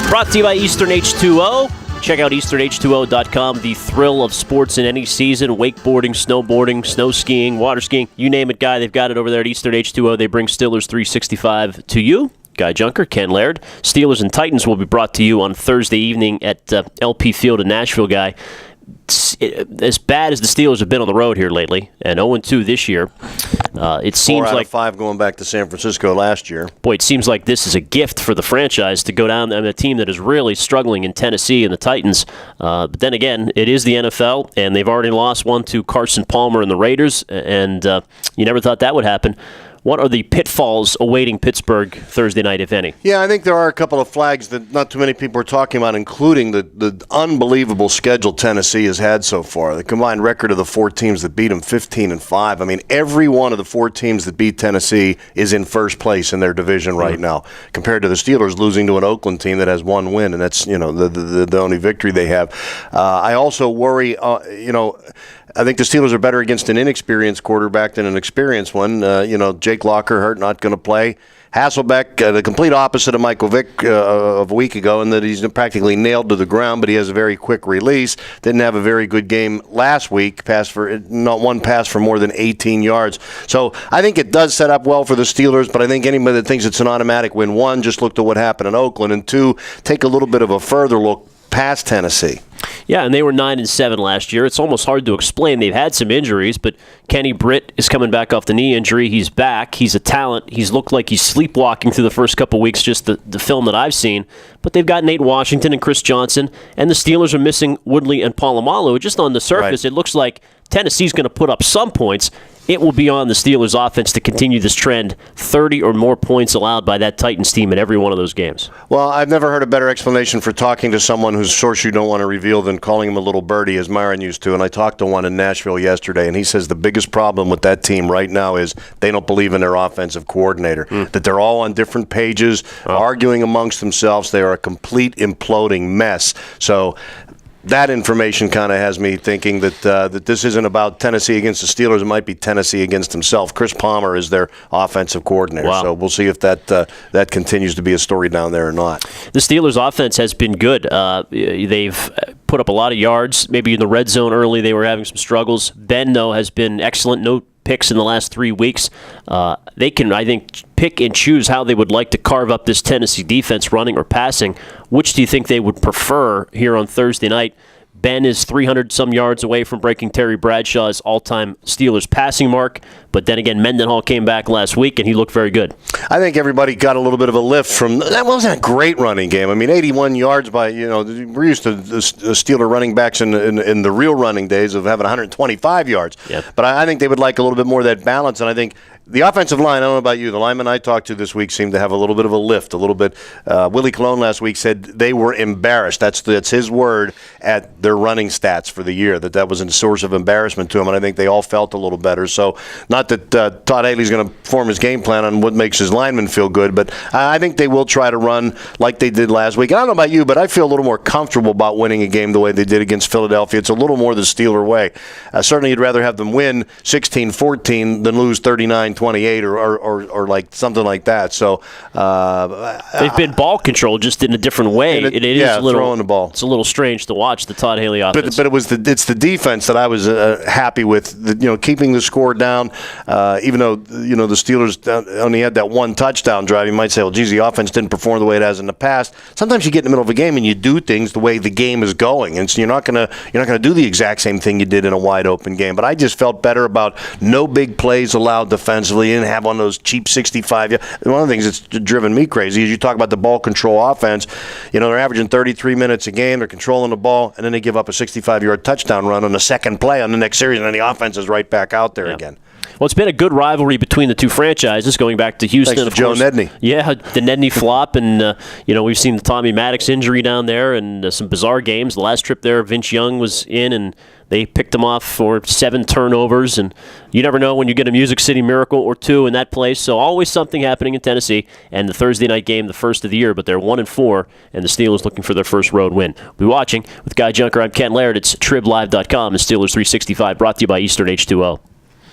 Brought to you by Eastern H2O. Check out easternh2o.com. The thrill of sports in any season. Wakeboarding, snowboarding, snow skiing, water skiing. You name it, Guy. They've got it over there at Eastern H2O. They bring Steelers 365 to you. Guy Junker, Ken Laird. Steelers and Titans will be brought to you on Thursday evening at LP Field in Nashville, Guy. As bad as the Steelers have been on the road here lately, and 0-2 this year, it seems 4 out like of 5 going back to San Francisco last year. Boy, it seems like this is a gift for the franchise to go down on a team that is really struggling in Tennessee and the Titans. But then again, it is the NFL, and they've already lost one to Carson Palmer and the Raiders, and you never thought that would happen. What are the pitfalls awaiting Pittsburgh Thursday night, if any? Yeah, I think there are a couple of flags that not too many people are talking about, including the unbelievable schedule Tennessee has had so far. The combined record of the 4 teams that beat them, 15-5. I mean, every one of the 4 teams that beat Tennessee is in first place in their division right now, compared to the Steelers losing to an Oakland team that has 1 win, and that's the only victory they have. I also worry, I think the Steelers are better against an inexperienced quarterback than an experienced one. Jake Locker hurt, not going to play. Hasselbeck, the complete opposite of Michael Vick of a week ago, in that he's practically nailed to the ground, but he has a very quick release. Didn't have a very good game last week. Not one pass for more than 18 yards. So I think it does set up well for the Steelers, but I think anybody that thinks it's an automatic win, 1, just look at what happened in Oakland, and 2, take a little bit of a further look past Tennessee. Yeah, and they were 9-7 last year. It's almost hard to explain. They've had some injuries, but Kenny Britt is coming back off the knee injury. He's back. He's a talent. He's looked like he's sleepwalking through the first couple weeks, just the film that I've seen. But they've got Nate Washington and Chris Johnson, and the Steelers are missing Woodley and Polamalu. Just on the surface, It looks like Tennessee's going to put up some points. It will be on the Steelers' offense to continue this trend. 30 or more points allowed by that Titans team in every one of those games. Well, I've never heard a better explanation for talking to someone whose source you don't want to reveal than calling him a little birdie, as Myron used to. And I talked to one in Nashville yesterday, and he says the biggest problem with that team right now is they don't believe in their offensive coordinator, that they're all on different pages, arguing amongst themselves. They are a complete imploding mess. So that information kind of has me thinking that this isn't about Tennessee against the Steelers. It might be Tennessee against himself. Chris Palmer is their offensive coordinator. Wow. So we'll see if that continues to be a story down there or not. The Steelers' offense has been good. They've put up a lot of yards. Maybe in the red zone early they were having some struggles. Ben, though, has been excellent. No picks in the last 3 weeks. They can, I think, pick and choose how they would like to carve up this Tennessee defense, running or passing. Which do you think they would prefer here on Thursday night? Ben is 300-some yards away from breaking Terry Bradshaw's all-time Steelers passing mark. But then again, Mendenhall came back last week, and he looked very good. I think everybody got a little bit of a lift from – that wasn't a great running game. I mean, 81 yards by – we're used to the Steeler running backs in the real running days of having 125 yards. Yep. But I think they would like a little bit more of that balance, and I think – the offensive line, I don't know about you, the linemen I talked to this week seemed to have a little bit of a lift, a little bit. Willie Colon last week said they were embarrassed. That's his word at their running stats for the year, that was a source of embarrassment to them, and I think they all felt a little better. So not that Todd Haley's going to form his game plan on what makes his linemen feel good, but I think they will try to run like they did last week. And I don't know about you, but I feel a little more comfortable about winning a game the way they did against Philadelphia. It's a little more the Steeler way. Certainly you'd rather have them win 16-14 than lose 39-28 or like something like that. So they've been ball control, just in a different way. It is a little throwing the ball. It's a little strange to watch the Todd Haley offense. But it's the defense that I was happy with. Keeping the score down, even though the Steelers only had that one touchdown drive. You might say, well, geez, the offense didn't perform the way it has in the past. Sometimes you get in the middle of a game and you do things the way the game is going, and so you're not gonna do the exact same thing you did in a wide open game. But I just felt better about no big plays allowed defensively. You didn't have one of those cheap 65. One of the things that's driven me crazy is you talk about the ball control offense. They're averaging 33 minutes a game. They're controlling the ball, and then they give up a 65-yard touchdown run on the second play on the next series, and then the offense is right back out there again. Well, it's been a good rivalry between the two franchises, going back to Houston. Thanks to Joe Nedney. Yeah, the Nedney flop, and we've seen the Tommy Maddox injury down there, and some bizarre games. The last trip there, Vince Young was in, and they picked him off for 7 turnovers, and you never know when you get a Music City Miracle or 2 in that place. So always something happening in Tennessee. And the Thursday night game, the first of the year, but they're 1-4, and the Steelers looking for their first road win. We'll be watching with Guy Junker. I'm Ken Laird. It's TribLive.com and Steelers 365, brought to you by Eastern H2O.